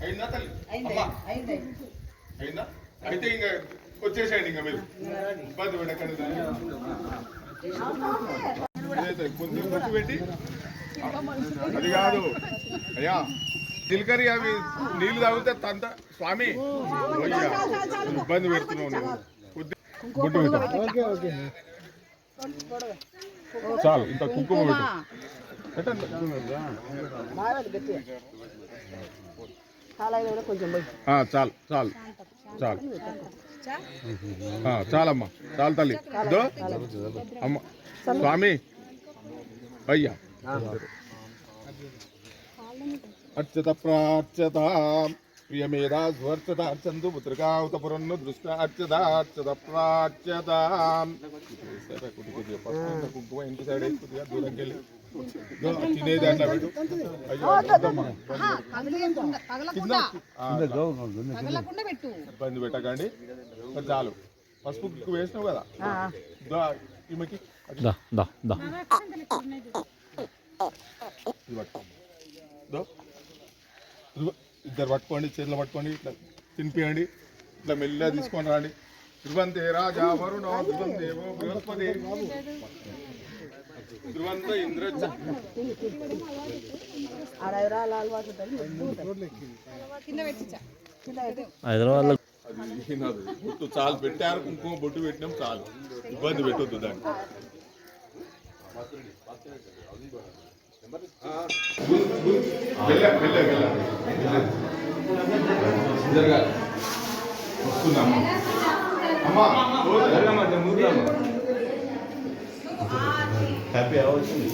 అయిందా తల్లి? అయిందా? అయితే ఇంకా వచ్చేసేయండి, ఇంకా మీరు ఇబ్బంది పెట్టకండి. కొంచెం గుర్తు పెట్టి అది కాదు అయ్యా, చిలకరి అవి నీళ్లు తాగితే తంత స్వామి ఇబ్బంది పెడుతున్నావు నువ్వు. గుడ్డు చాలు, ఇంత కుంకుమ పెట్టండి. చాలు చాలు చాలు చాలమ్మా, చాలు తల్లి. అమ్మ స్వామి అయ్యా అర్చత ప్రార్చత ప్రియమేదా స్వర్చత అర్చంతు పుత్రికావత పురన్ను దృష్ట అర్చత అర్చత ప్రార్చత. కుంకుమ ఇంటి సైడ్ కొద్దిగా దూరంకి వెళ్ళి తినేది అన్న పెట్టు. ఇబ్బంది పెట్టకండి, చాలు. పసుపు వేసినావు కదా ఈమెకి, ఇద్దరు పట్టుకోండి, చేతిలో పట్టుకోండి, ఇట్లా తినిపియండి, ఇట్లా మెల్లగా తీసుకొని రండి. ధ్రువంతే రాజా వరుణో ధ్రువందేవో బృహస్పతి ధ్రువంత ఇంద్ర. హైదరాబాద్ గుర్తు చాలు పెట్టారు, కుంకుమ బొట్టు పెట్టినాం చాలు, ఇబ్బంది పెట్టొద్దు దాన్ని.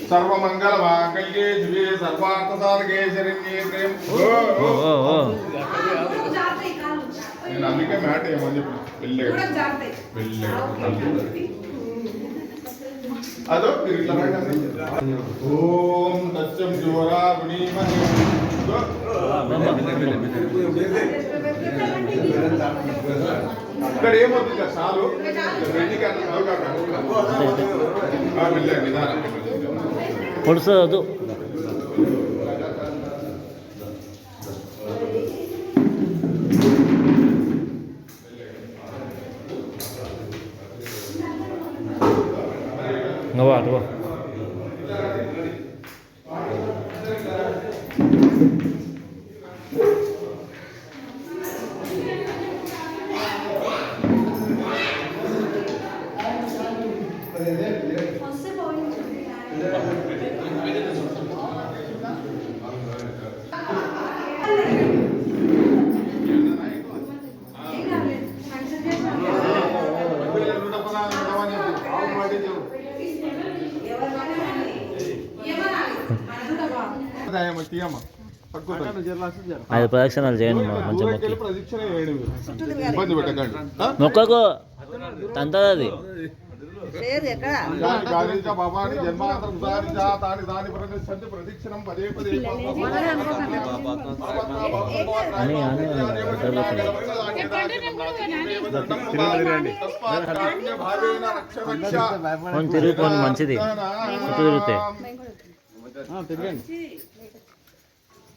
సర్వమంగళ మాంగళ్యే శివే సర్వార్థ సాధకే శరణ్యే ప్రేమ. నేను అందుకే మ్యాట్ ఏమని చెప్పి వెళ్ళే అదో మీరు ఇట్లా ఓం సత్యం జోరా ఇక్కడ ఏమవుతుంది కదా చాలు పొడుసదు. అటు అది ప్రదక్షిణాలు చేయండి, మంచిగా మొక్కకు తంతది అది. తిరిగిపోండి, మంచిది తిరుగుతాయి.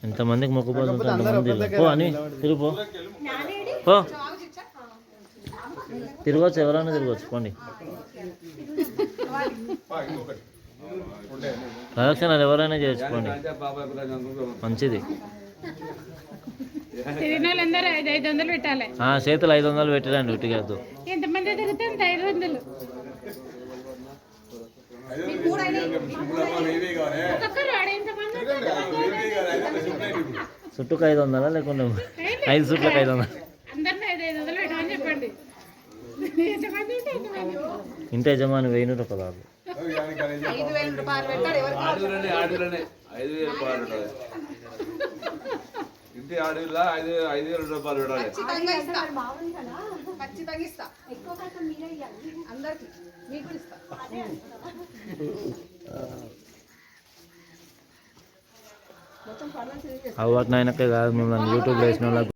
ఎంతమందికి మొక్కుపోతుంది అంతమంది పో అని తిరిగిపో. తిరగవచ్చు, ఎవరైనా తిరగవచ్చు, పోండి. ప్రదక్షిణాలు ఎవరైనా చేసుకోండి, మంచిది. చేతులు 500 పెట్టరండి, ఉట్టిగాదు. చుట్టుకు 500 లేకుండా 5 చుట్లకు 500. ఇంటి యజమాని 1000 రూపాయలు. ఇంటి ఆడవిలా 5,000 రూపాయలు పెట్టాలి. అవ్వట్నైనాకే కాదు, మిమ్మల్ని యూట్యూబ్లో వేసిన వాళ్ళకి